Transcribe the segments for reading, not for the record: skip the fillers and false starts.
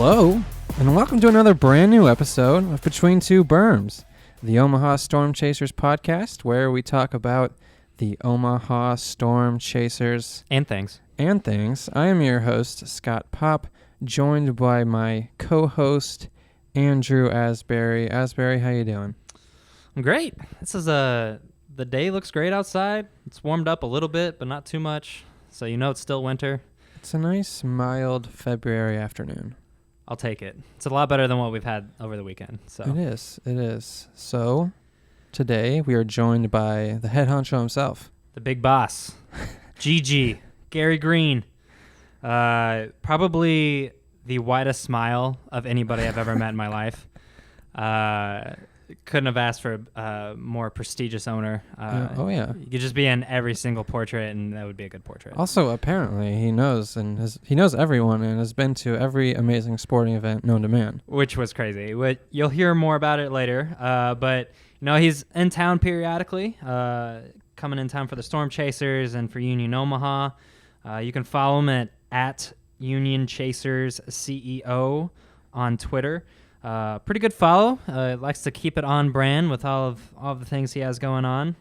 Hello, and welcome to another brand new episode of Between Two Berms, the Omaha Storm Chasers podcast, where we talk about the Omaha Storm Chasers and things. I am your host, Scott Popp, joined by my co-host, Andrew Asbury. Asbury, how you doing? I'm great. This is the day looks great outside. It's warmed up a little bit, but not too much, so you know it's still winter. It's a nice, mild February afternoon. I'll take it. It's a lot better than what we've had over the weekend. So It is. So, today we are joined by the head honcho himself. The big boss, GG, Gary Green. Probably the widest smile of anybody I've ever met in my life. Couldn't have asked for a more prestigious owner. Yeah. You could just be in every single portrait, and that would be a good portrait. Also, apparently, he knows everyone and has been to every amazing sporting event known to man. Which was crazy. You'll hear more about it later. But he's in town periodically, coming in town for the Storm Chasers and for Union Omaha. You can follow him at Union Chasers CEO on Twitter. Pretty good follow. Likes to keep it on brand with all of the things he has going on.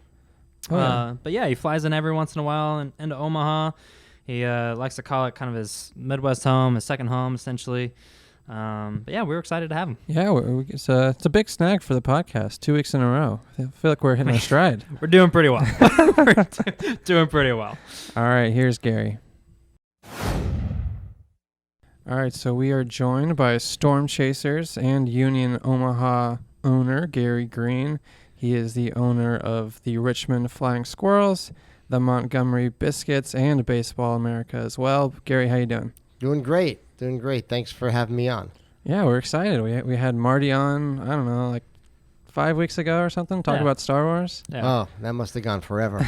But yeah, he flies in every once in a while into Omaha. He likes to call it kind of his Midwest home, his second home, essentially. But yeah, we're excited to have him. Yeah, it's a big snag for the podcast. 2 weeks in a row. I feel like we're hitting our stride. We're doing pretty well. We're doing pretty well. All right, here's Gary. All right, so we are joined by Storm Chasers and Union Omaha owner Gary Green. He is the owner of the Richmond Flying Squirrels, the Montgomery Biscuits, and Baseball America as well. Gary, how you doing? Doing great. Thanks for having me on. Yeah, we're excited. We had Marty on, I don't know, like 5 weeks ago or something, talking about Star Wars. Yeah. Oh, that must have gone forever.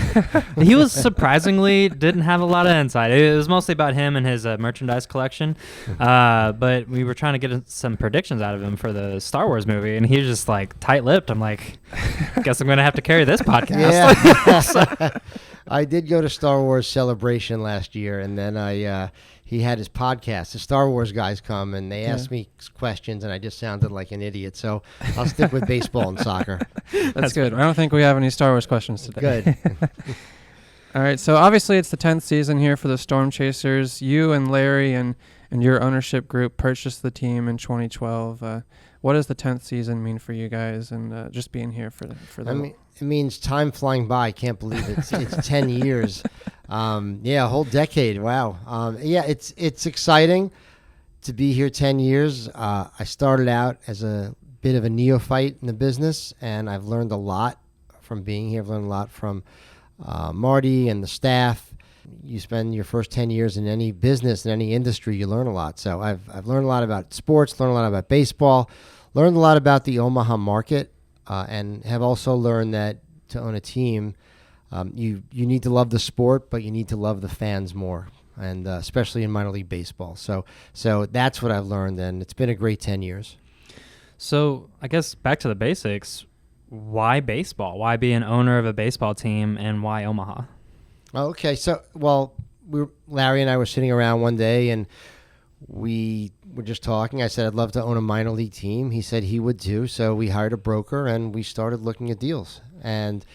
He was surprisingly didn't have a lot of insight. It was mostly about him and his merchandise collection. But we were trying to get some predictions out of him for the Star Wars movie, and he was just like tight-lipped. I'm like, guess I'm going to have to carry this podcast. Yeah. I did go to Star Wars Celebration last year, and then he had his podcast. The Star Wars guys come, and they asked me questions, and I just sounded like an idiot. So I'll stick with baseball and soccer. That's good. I don't think we have any Star Wars questions today. Good. All right, so obviously it's the 10th season here for the Storm Chasers. You and Larry and your ownership group purchased the team in 2012. What does the 10th season mean for you guys, and just being here for the it means time flying by. I can't believe it. It's 10 years. A whole decade. Wow. It's exciting to be here 10 years. I started out as a bit of a neophyte in the business, and I've learned a lot from being here. I've learned a lot from Marty and the staff. You spend your first 10 years in any business, in any industry, you learn a lot. So I've learned a lot about sports, learned a lot about baseball, learned a lot about the Omaha market, and have also learned that to own a team, you need to love the sport, but you need to love the fans more, and especially in minor league baseball. So that's what I've learned, and it's been a great 10 years. So I guess back to the basics, why baseball? Why be an owner of a baseball team, and why Omaha? Okay, so, Larry and I were sitting around one day, and we were just talking. I said, I'd love to own a minor league team. He said he would too. So we hired a broker, and we started looking at deals. And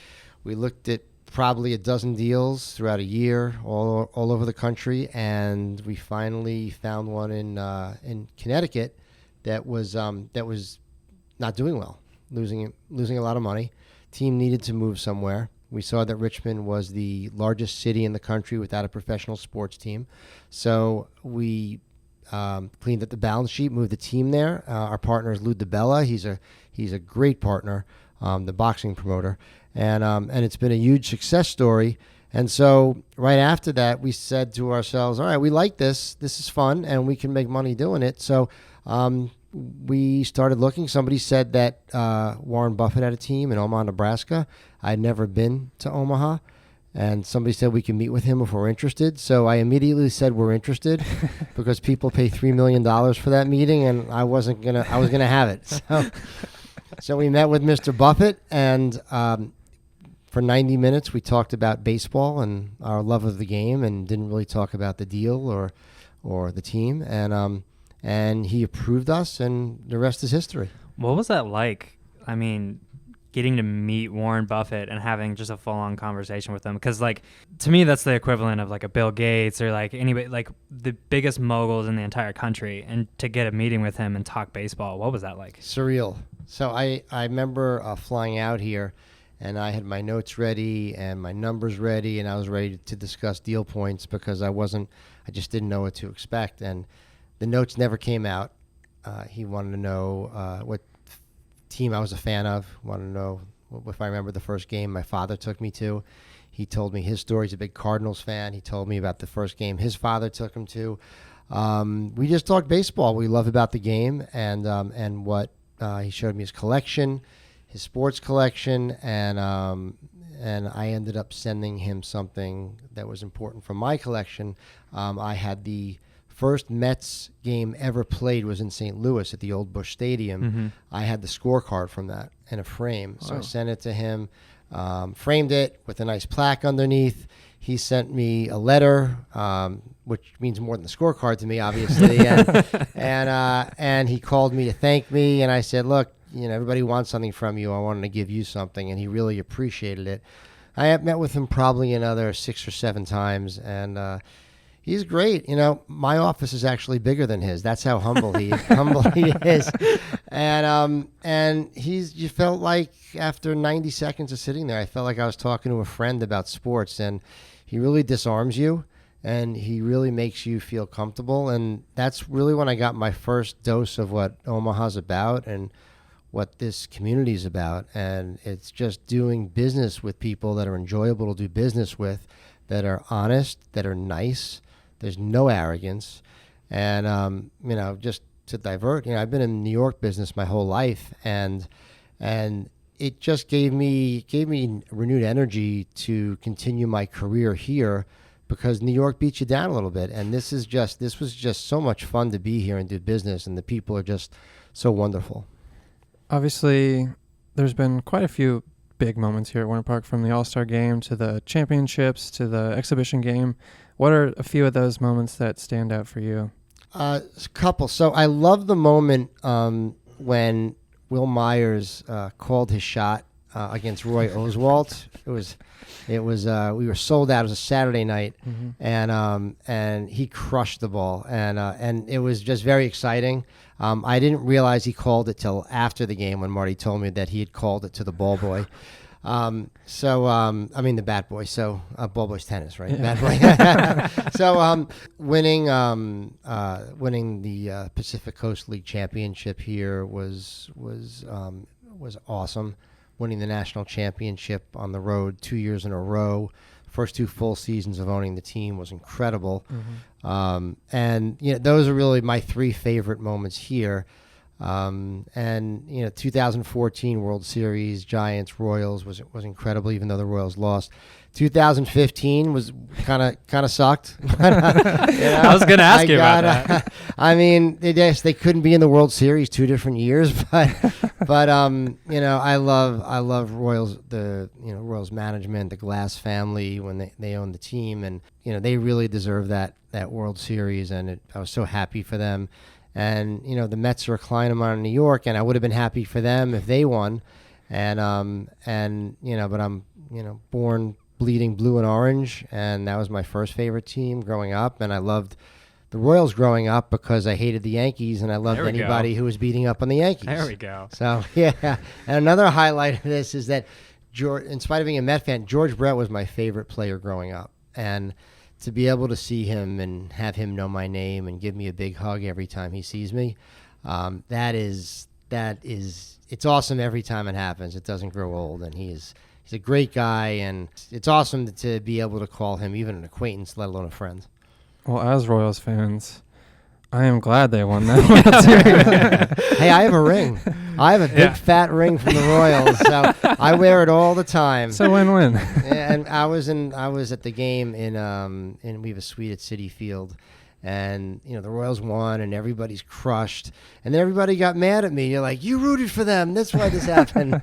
we looked at probably a dozen deals throughout a year, all over the country. And we finally found one in Connecticut that was not doing well, losing a lot of money. Team needed to move somewhere. We saw that Richmond was the largest city in the country without a professional sports team. So we cleaned up the balance sheet, moved the team there. Our partner is Lou DiBella. He's a great partner, the boxing promoter, and it's been a huge success story. And so right after that, we said to ourselves, all right, we like this. This is fun, and we can make money doing it. So we started looking. Somebody said that Warren Buffett had a team in Omaha, Nebraska. I'd never been to Omaha. And somebody said we can meet with him if we're interested. So I immediately said we're interested because people pay $3 million for that meeting, and I was gonna have it. So we met with Mr. Buffett, and for 90 minutes we talked about baseball and our love of the game, and didn't really talk about the deal or the team. And and he approved us, and the rest is history. What was that like? I mean, getting to meet Warren Buffett and having just a full-on conversation with him, because like to me that's the equivalent of like a Bill Gates or like anybody, like the biggest moguls in the entire country, and to get a meeting with him and talk baseball. What was that like? Surreal. So I remember flying out here, and I had my notes ready and my numbers ready, and I was ready to discuss deal points because I just didn't know what to expect, and the notes never came out. He wanted to know what team I was a fan of, wanted to know if I remember the first game my father took me to. He told me his story. He's a big Cardinals fan. He told me about the first game his father took him to. We just talked baseball. We love about the game, and what he showed me his collection, his sports collection, and I ended up sending him something that was important from my collection. I had the first Mets game ever played was in St. Louis at the old Busch Stadium. Mm-hmm. I had the scorecard from that in a frame. So Wow. I sent it to him, framed it with a nice plaque underneath. He sent me a letter, which means more than the scorecard to me, obviously. And he called me to thank me. And I said, look, everybody wants something from you. I wanted to give you something. And he really appreciated it. I have met with him probably another 6 or 7 times. And he's great. My office is actually bigger than his. That's how humble he is. And you felt like after 90 seconds of sitting there, I felt like I was talking to a friend about sports, and he really disarms you, and he really makes you feel comfortable. And that's really when I got my first dose of what Omaha's about and what this community is about. And it's just doing business with people that are enjoyable to do business with, that are honest, that are nice. There's no arrogance. And, just to divert, I've been in the New York business my whole life, and it just gave me renewed energy to continue my career here, because New York beats you down a little bit. And this was just so much fun to be here and do business, and the people are just so wonderful. Obviously, there's been quite a few big moments here at Winter Park, from the All-Star game to the championships to the exhibition game. What are a few of those moments that stand out for you? A couple. So I love the moment when Will Myers called his shot against Roy Oswalt. We were sold out. It was a Saturday night, and he crushed the ball, and it was just very exciting. I didn't realize he called it till after the game, when Marty told me that he had called it to the ball boy. The bat boy. So ball boy's tennis, right? Yeah. Bat boy. So winning the Pacific Coast League championship here was awesome. Winning the national championship on the road 2 years in a row, first 2 full seasons of owning the team, was incredible. And those are really my 3 favorite moments here. 2014 World Series, Giants, Royals was incredible, even though the Royals lost. 2015 was kind of sucked. I was going to ask you about that. They couldn't be in the World Series 2 different years, but I love Royals, Royals management, the Glass family, when they own the team, and they really deserve that World Series, and I was so happy for them. And the Mets are a client of mine in New York, and I would have been happy for them if they won. But I'm born bleeding blue and orange, and that was my first favorite team growing up. And I loved the Royals growing up because I hated the Yankees, and I loved anybody who was beating up on the Yankees. There we go. So yeah. And another highlight of this is that in spite of being a Met fan, George Brett was my favorite player growing up, and to be able to see him and have him know my name and give me a big hug every time he sees me, it's awesome every time it happens. It doesn't grow old, and he's a great guy, and it's awesome to be able to call him even an acquaintance, let alone a friend. Well, as Royals fans, I am glad they won that World Series. Hey, I have a ring. I have a big fat ring from the Royals, so I wear it all the time. So win-win. And I was at the game and we have a suite at Citi Field, and the Royals won, and everybody's crushed, and then everybody got mad at me. You're like, you rooted for them. That's why this happened.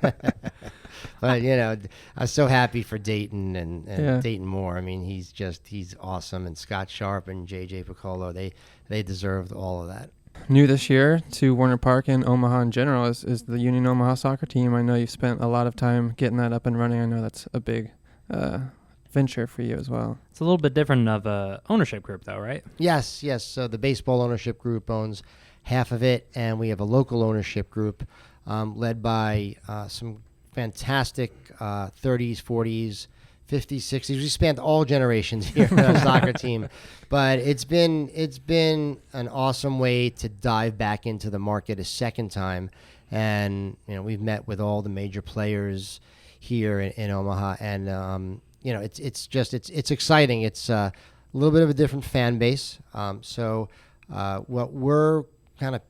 But I was so happy for Dayton and Dayton Moore. I mean, he's awesome, and Scott Sharp and JJ Piccolo, they deserved all of that. new this year to Warner Park and Omaha in general is the Union Omaha soccer team. I know you've spent a lot of time getting that up and running. I know that's a big venture for you as well. It's a little bit different of a ownership group, though, right? Yes. So the baseball ownership group owns half of it, and we have a local ownership group led by some fantastic 30s, 40s, 50s, 60s. We spanned all generations here on our soccer team, but it's been an awesome way to dive back into the market a second time. And we've met with all the major players here in Omaha, and it's exciting. It's a little bit of a different fan base. So what we're kind of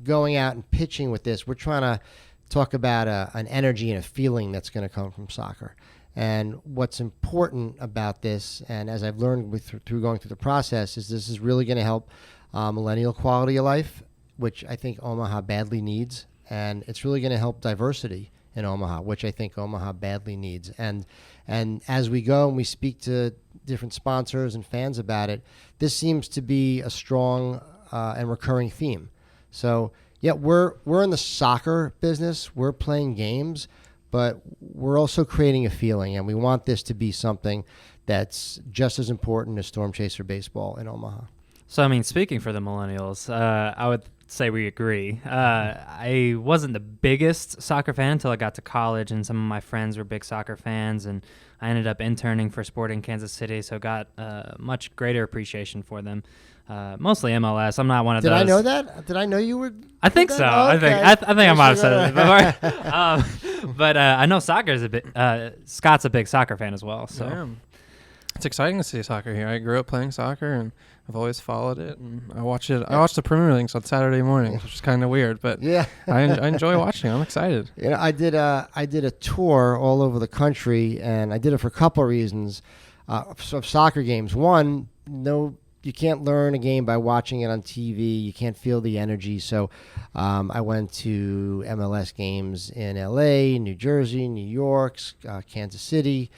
going out and pitching with this, we're trying to talk about an energy and a feeling that's going to come from soccer. And what's important about this, and as I've learned through going through the process, is this is really going to help millennial quality of life, which I think Omaha badly needs. And it's really going to help diversity in Omaha, which I think Omaha badly needs. And as we go and we speak to different sponsors and fans about it, this seems to be a strong and recurring theme. So, yeah, we're in the soccer business. We're playing games, but we're also creating a feeling, and we want this to be something that's just as important as Storm Chaser baseball in Omaha. So, I mean, speaking for the millennials, I would say we agree. I wasn't the biggest soccer fan until I got to college, and some of my friends were big soccer fans, and I ended up interning for Sporting Kansas City, so got much greater appreciation for them. Mostly MLS. I'm not one of those. Did I know that? Did I know you were? I think so. Oh, okay. I think I might have said it before. But I know soccer is a bit. Scott's a big soccer fan as well. So Yeah. It's exciting to see soccer here. I grew up playing soccer, and I've always followed it. And I watch it. I watch the Premier Leagues on Saturday mornings, which is kind of weird, but Yeah. I enjoy watching. I'm excited. I did a tour all over the country, and I did it for a couple of reasons. Of soccer games. One, you can't learn a game by watching it on TV. You can't feel the energy. So I went to MLS games in LA, New Jersey, New York, Kansas City.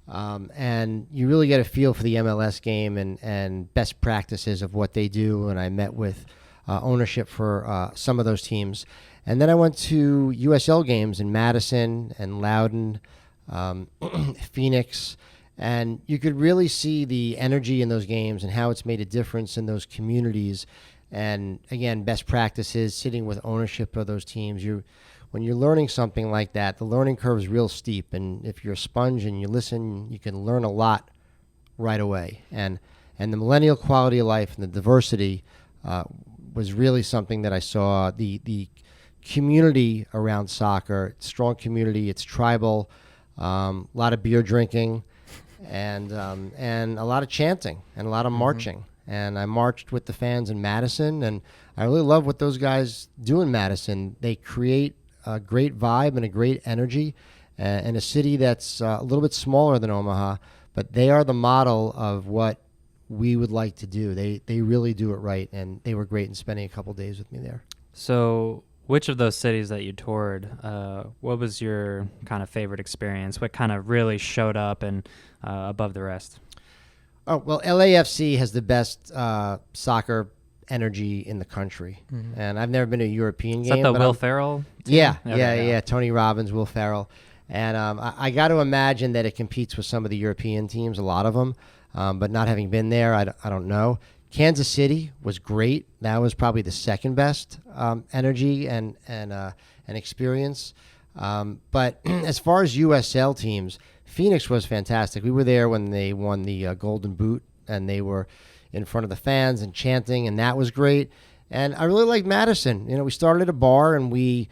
And you really get a feel for the MLS game and best practices of what they do. And I met with ownership for some of those teams. And then I went to USL games in Madison and Loudoun, Phoenix. And you could really see the energy in those games and how it's made a difference in those communities. And again, best practices, sitting with ownership of those teams. When you're learning something like that, the learning curve is real steep. And if you're a sponge and you listen, you can learn a lot right away. And the millennial quality of life and the diversity was really something that I saw. The community around soccer, strong community, it's tribal, a lot of beer drinking. And a lot of chanting and a lot of marching. And I marched with the fans in Madison, and I really love what those guys do in Madison. They create a great vibe and a great energy in a city that's a little bit smaller than Omaha, but they are the model of what we would like to do. They really do it right, and they were great in spending a couple days with me there. So which of those cities that you toured, what was your kind of favorite experience? What kind of really showed up and above the rest? Oh, well, LAFC has the best soccer energy in the country. And I've never been to a European game. Is that the Will Ferrell team? Yeah. Tony Robbins, Will Ferrell. And I got to imagine that it competes with some of the European teams, a lot of them. But not having been there, I don't know. Kansas City was great. That was probably the second best energy and experience. But as far as USL teams, Phoenix was fantastic. We were there when they won the Golden Boot, and they were in front of the fans and chanting, and that was great. And I really liked Madison. We started at a bar, and we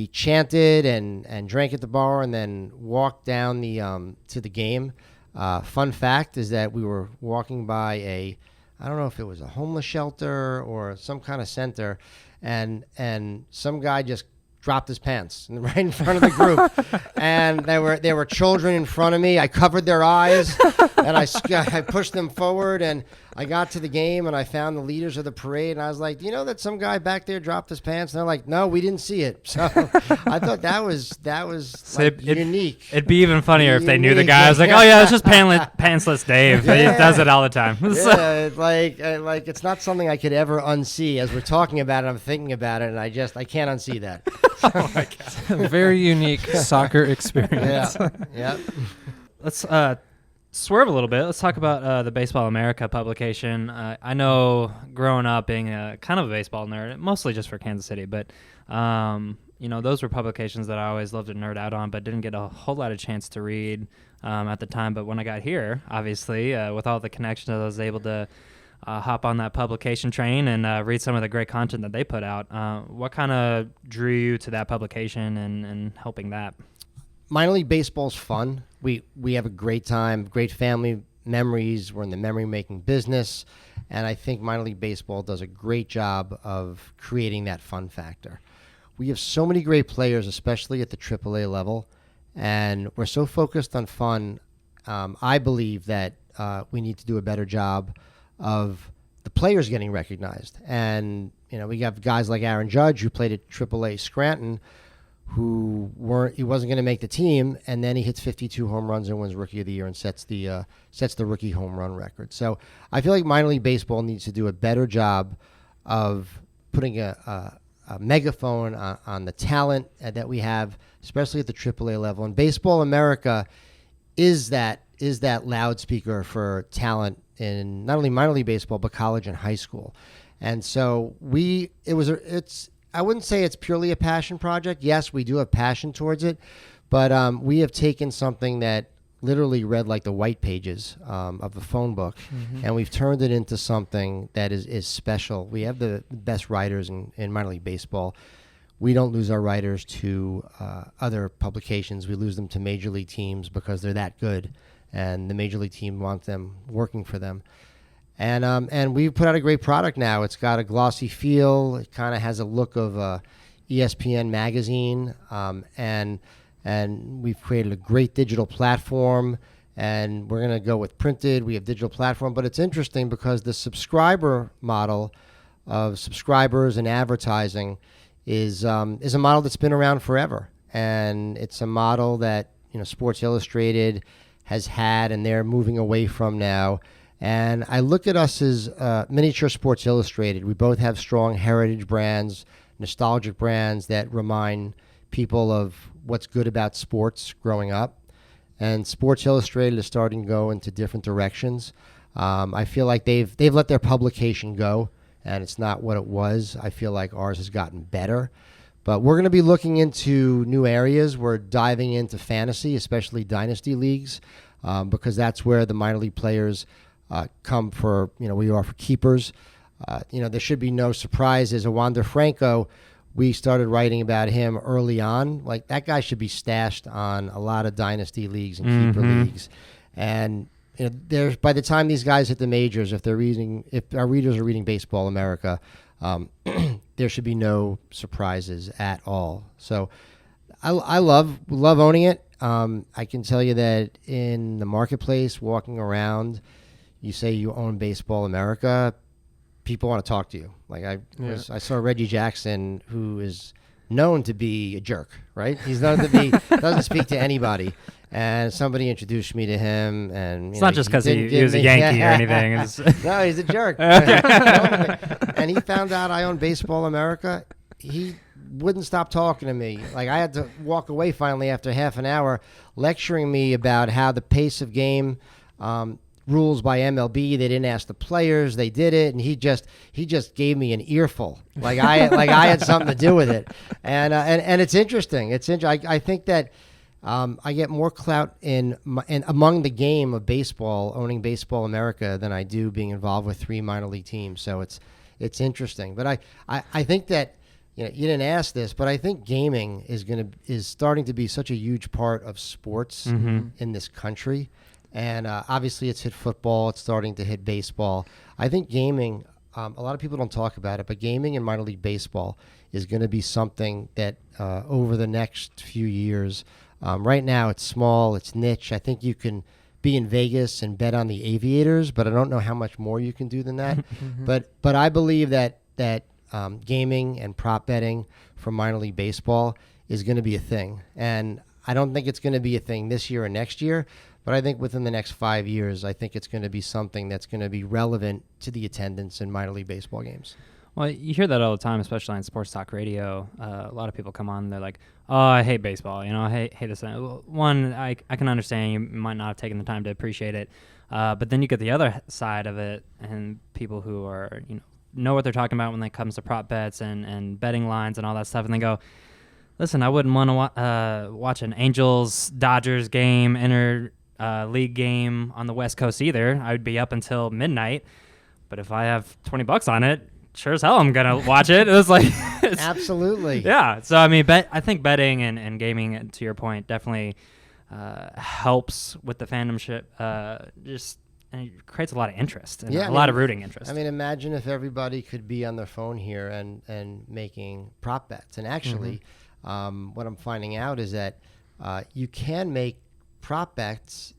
chanted and drank at the bar, and then walked down to the game. Fun fact is that we were walking by I don't know if it was a homeless shelter or some kind of center, and some guy just dropped his pants right in front of the group. And there were children in front of me. I covered their eyes, and I pushed them forward, and I got to the game and I found the leaders of the parade, and I was like, "Do you know that some guy back there dropped his pants?" And they're like, "No, we didn't see it." So I thought that was unique. It'd be even funnier if they knew the guy. I was like, "Oh yeah, it's just pantsless Dave. He does it all the time." Yeah, like it's not something I could ever unsee. As we're talking about it, I'm thinking about it, and I can't unsee that. Oh my god! Very unique soccer experience. Yeah. Let's swerve a little bit. Let's talk about the Baseball America publication. I know growing up being kind of a baseball nerd, mostly just for Kansas City, but those were publications that I always loved to nerd out on, but didn't get a whole lot of chance to read at the time. But when I got here, obviously, with all the connections, I was able to hop on that publication train and read some of the great content that they put out. What kind of drew you to that publication and helping that? Minor league baseball's fun. We have a great time, great family memories. We're in the memory-making business, and I think minor league baseball does a great job of creating that fun factor. We have so many great players, especially at the AAA level, and we're so focused on fun. I believe that we need to do a better job of the players getting recognized. And we have guys like Aaron Judge, who played at AAA Scranton, he wasn't going to make the team, and then he hits 52 home runs and wins Rookie of the Year and sets the rookie home run record. So I feel like minor league baseball needs to do a better job of putting a megaphone on the talent that we have, especially at the AAA level. And Baseball America is that loudspeaker for talent in not only minor league baseball but college and high school. And so I wouldn't say it's purely a passion project. Yes, we do have passion towards it, but we have taken something that literally read like the white pages of the phone book, and we've turned it into something that is special. We have the best writers in minor league baseball. We don't lose our writers to other publications. We lose them to major league teams because they're that good, and the major league team wants them working for them. And we've put out a great product now. It's got a glossy feel. It kind of has a look of ESPN magazine, and we've created a great digital platform. And we're going to go with printed. We have digital platform, but it's interesting because the subscriber model of subscribers and advertising is a model that's been around forever, and it's a model that Sports Illustrated has had, and they're moving away from now. And I look at us as miniature Sports Illustrated. We both have strong heritage brands, nostalgic brands that remind people of what's good about sports growing up. And Sports Illustrated is starting to go into different directions. I feel like they've let their publication go, and it's not what it was. I feel like ours has gotten better. But we're going to be looking into new areas. We're diving into fantasy, especially dynasty leagues, because that's where the minor league players come for, we are for keepers. There should be no surprises. Wander Franco, we started writing about him early on. Like, that guy should be stashed on a lot of dynasty leagues and keeper leagues. And there's, by the time these guys hit the majors, if our readers are reading Baseball America, there should be no surprises at all. So I love owning it. I can tell you that in the marketplace, walking around, you say you own Baseball America, people want to talk to you. Like I saw Reggie Jackson, who is known to be a jerk, right? He's known to be doesn't speak to anybody. And somebody introduced me to him, and it's not just because he was a Yankee or anything. No, he's a jerk. And he found out I own Baseball America. He wouldn't stop talking to me. Like, I had to walk away finally after half an hour, lecturing me about how the pace of game rules by MLB. They didn't ask the players. They did it, and he just gave me an earful. Like I had something to do with it. And it's interesting. I think that I get more clout in among the game of baseball, owning Baseball America, than I do being involved with 3 minor league teams. So it's interesting. But I think that, you didn't ask this, but I think gaming is starting to be such a huge part of sports in this country. And obviously it's hit football. It's starting to hit baseball. I think gaming, a lot of people don't talk about it, but gaming in minor league baseball is going to be something that over the next few years, right now it's small, it's niche. I think you can be in Vegas and bet on the Aviators, but I don't know how much more you can do than that. But I believe that gaming and prop betting for minor league baseball is going to be a thing. And I don't think it's going to be a thing this year or next year, but I think within the next 5 years, I think it's going to be something that's going to be relevant to the attendance in minor league baseball games. Well, you hear that all the time, especially on sports talk radio. A lot of people come on, they're like, "Oh, I hate baseball. I hate this." Well, one, I can understand you might not have taken the time to appreciate it, but then you get the other side of it, and people who are know what they're talking about when it comes to prop bets and betting lines and all that stuff, and they go, "Listen, I wouldn't want to watch an Angels Dodgers game, league game on the West Coast either. I would be up until midnight, but if I have $20 on it." Sure as hell I'm gonna watch it. It was like Absolutely. Yeah. So I mean, I think betting and gaming, to your point, definitely helps with the fandomship. And it creates a lot of interest and a lot of rooting interest. I mean, imagine if everybody could be on their phone here and making prop bets. And actually, what I'm finding out is that you can make prop bets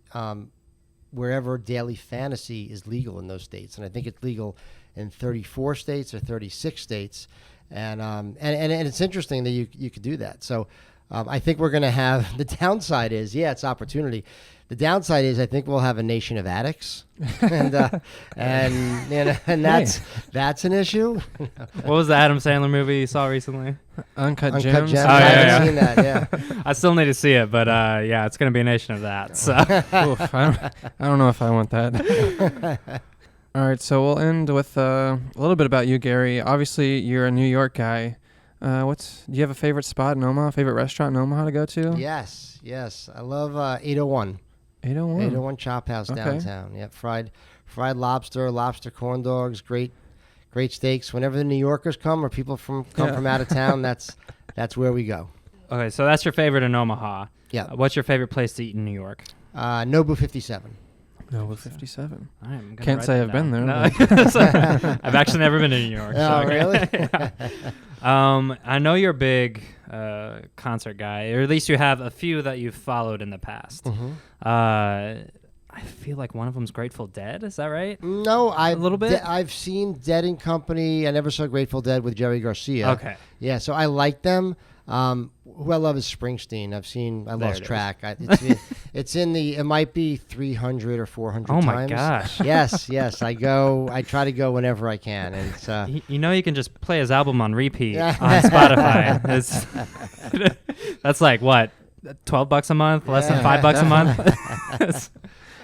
wherever daily fantasy is legal in those states. And I think it's legal in 34 states or 36 states, and it's interesting that you could do that. So I think we're going to have, the downside is, it's opportunity. The downside is I think we'll have a nation of addicts, and that's an issue. What was the Adam Sandler movie you saw recently? Uncut Gems. Gems. Oh, I yeah. haven't seen that. I still need to see it, but it's going to be a nation of that. So Oof, I don't know if I want that. All right, so we'll end with a little bit about you, Gary. Obviously, you're a New York guy. Do you have a favorite spot in Omaha, favorite restaurant in Omaha to go to? Yes. I love 801. 801. 801 Chop House downtown. Yep, fried lobster, lobster corn dogs, great steaks. Whenever the New Yorkers come or people come from out of town, that's where we go. Okay, so that's your favorite in Omaha. Yeah. What's your favorite place to eat in New York? Nobu 57. No, with 57. All right, Can't say I've been there. No. I've actually never been to New York. Oh, so really? I know you're a big concert guy, or at least you have a few that you've followed in the past. I feel like one of them's Grateful Dead. Is that right? No, a little bit. I've seen Dead and Company. I never saw Grateful Dead with Jerry Garcia. Okay. Yeah, so I like them. Who I love is Springsteen. I lost track. It's in the, it might be 300 or 400 times. Oh my gosh. Yes. I try to go whenever I can. And it's, you can just play his album on repeat on Spotify. That's like what, $12 a month, less than $5 a month.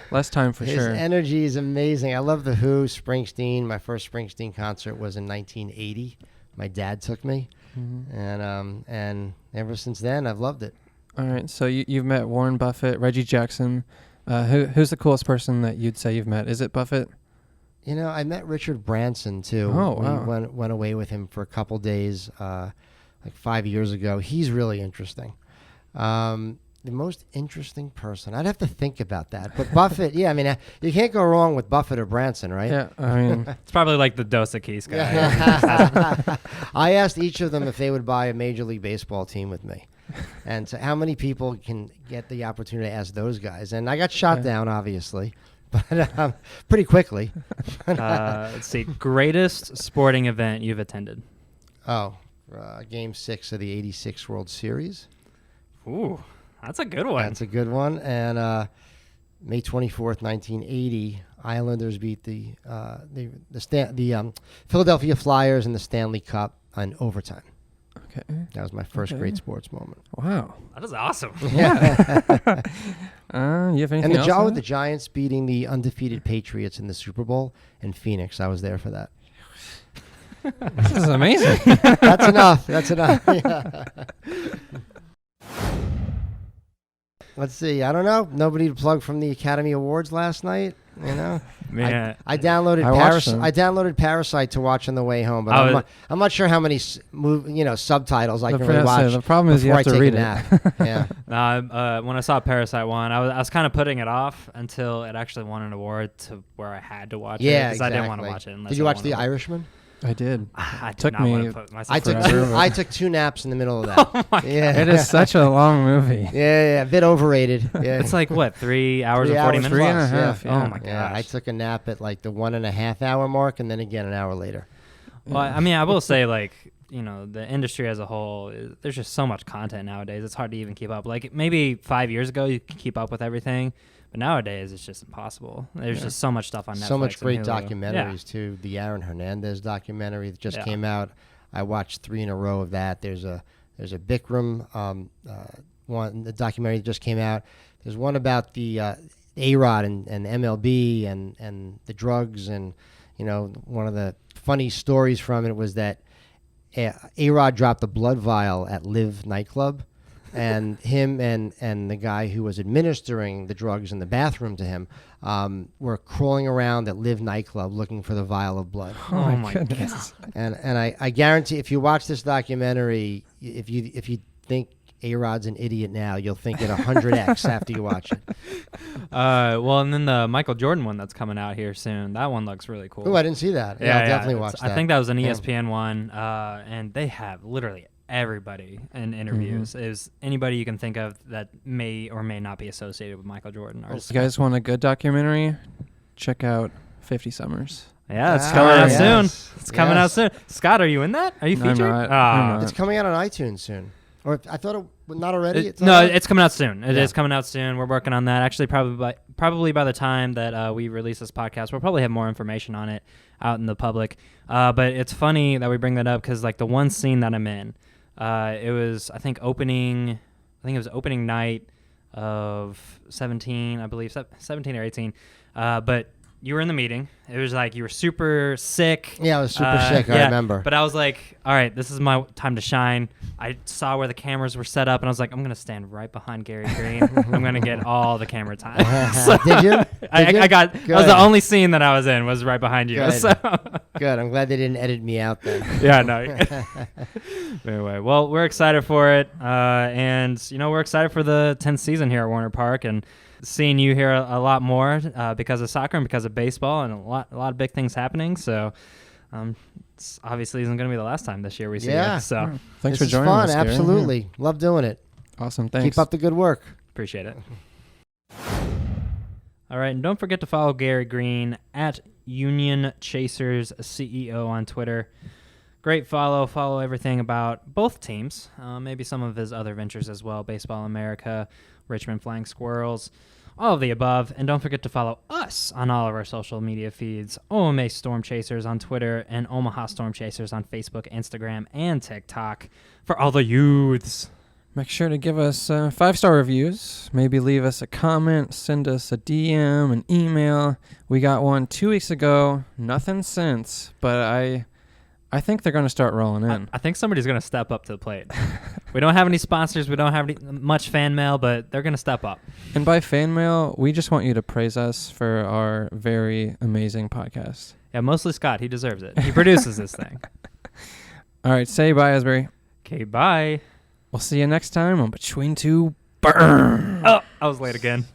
Less time for his sure. energy is amazing. I love The Who, Springsteen. My first Springsteen concert was in 1980. My dad took me. And ever since then, I've loved it. All right, so you've met Warren Buffett, Reggie Jackson. Who's the coolest person that you'd say you've met? Is it Buffett? I met Richard Branson too. Oh, wow. We went away with him for a couple days, like 5 years ago. He's really interesting. The most interesting person, I'd have to think about that. But Buffett, you can't go wrong with Buffett or Branson, right? Yeah, I mean, It's probably like the Dos Equis guy. I asked each of them if they would buy a Major League Baseball team with me. And so how many people can get the opportunity to ask those guys? And I got shot down, obviously, but pretty quickly. Let's see. Greatest sporting event you've attended? Game 6 of the 86 World Series. Ooh, that's a good one. That's a good one. And May 24th, 1980, Islanders beat the Philadelphia Flyers in the Stanley Cup in overtime. okay. That was my first great sports moment. Wow. That is awesome. Yeah. You have anything And else? on the that? Giants beating the undefeated Patriots in the Super Bowl in Phoenix. I was there for that. This is amazing. That's enough. Yeah. Let's see. I don't know. Nobody to plug from the Academy Awards last night. Man. I downloaded I downloaded Parasite to watch on the way home, but I'm not sure how many subtitles I can really watch. The problem is you have to read it. Yeah. When I saw Parasite 1, I was kind of putting it off until it actually won an award to where I had to watch it. Yeah, Because exactly. I didn't want to watch it. Did you watch The Irishman? I did. I did Took not me- want to put myself I took Forever. I took 2 naps in the middle of that. Oh my yeah, It is such a long movie. yeah, a bit overrated. Yeah, It's like what, 3 hours 3 and 40 hours minutes? Three and a plus, yeah. half. Yeah. Oh my Yeah, I gosh. took a nap at like the 1.5 hour mark, and then again an hour later. Well, I mean, I will say, like, you know, the industry as a whole, there's just so much content nowadays. It's hard to even keep up. Like, maybe 5 years ago, you could keep up with everything. But nowadays, it's just impossible. There's just so much stuff on Netflix. So much and great Hulu. documentaries too. The Aaron Hernandez documentary that just Yeah. came out. I watched 3 in a row of that. There's a Bikram one. The documentary that just came out. There's one about the A-Rod and MLB and the drugs, and you know, one of the funny stories from it was that A-Rod dropped a blood vial at Live nightclub. And him and the guy who was administering the drugs in the bathroom to him were crawling around at Live nightclub looking for the vial of blood. Oh my goodness. And I guarantee if you watch this documentary, if you think A-Rod's an idiot now, you'll think it 100x after you watch it. Well, and then the Michael Jordan one that's coming out here soon. That one looks really cool. Oh, I didn't see that. Yeah, I'll definitely watch that. I think that was an Yeah. ESPN one, and they have literally everybody in interviews. Mm-hmm. It was anybody you can think of that may or may not be associated with Michael Jordan. Or You guys want a good documentary? Check out 50 Summers. yeah, it's Ah, coming out yes. soon. It's coming out Yes. soon. Scott, are you in that? Are you No, I'm featured? not. Ah. I'm not. It's coming out on iTunes soon. Or I thought it was not already. No, it's coming out soon. It is Yeah. coming out soon. We're working on that. Actually, probably by the time that we release this podcast, we'll probably have more information on it out in the public. But it's funny that we bring that up because like the one scene that I'm in, it was I think it was opening night of 17, I believe 17 or 18. But you were in the meeting. It was like you were super sick. Yeah, I was super sick. I yeah, remember. But I was like, all right, this is my time to shine. I saw where the cameras were set up, and I was like, I'm going to stand right behind Gary Green. I'm going to get all the camera time. So Did you? I you? got, that was Good. the only scene that I was in was right behind you. Good. So. Good. I'm glad they didn't edit me out then. Yeah, no. Anyway, well, we're excited for it. And, you know, we're excited for the 10th season here at Warner Park. And seeing you here a lot more because of soccer and because of baseball and a lot of big things happening. So it's obviously isn't going to be the last time this year we see Yeah. you. So Thanks This for is joining fun. us, Gary. Absolutely. Love doing it. Yeah. Awesome. Thanks. Keep up the good work. appreciate it. All right, and don't forget to follow Gary Green at Union Chasers CEO on Twitter. Great follow. Follow everything about both teams, maybe some of his other ventures as well, Baseball America, Richmond Flying Squirrels, all of the above. And don't forget to follow us on all of our social media feeds, OMA Storm Chasers on Twitter and Omaha Storm Chasers on Facebook, Instagram, and TikTok for all the youths. Make sure to give us 5-star reviews. Maybe leave us a comment, send us a DM, an email. We got one 2 weeks ago. Nothing since, but I think they're going to start rolling in. I think somebody's going to step up to the plate. We don't have any sponsors. We don't have much fan mail, but they're going to step up. And by fan mail, we just want you to praise us for our very amazing podcast. Yeah, mostly Scott. He deserves it. He produces this thing. All right, say bye, Asbury. Okay, bye. We'll see you next time on Between Two Berms. Oh, I was late again.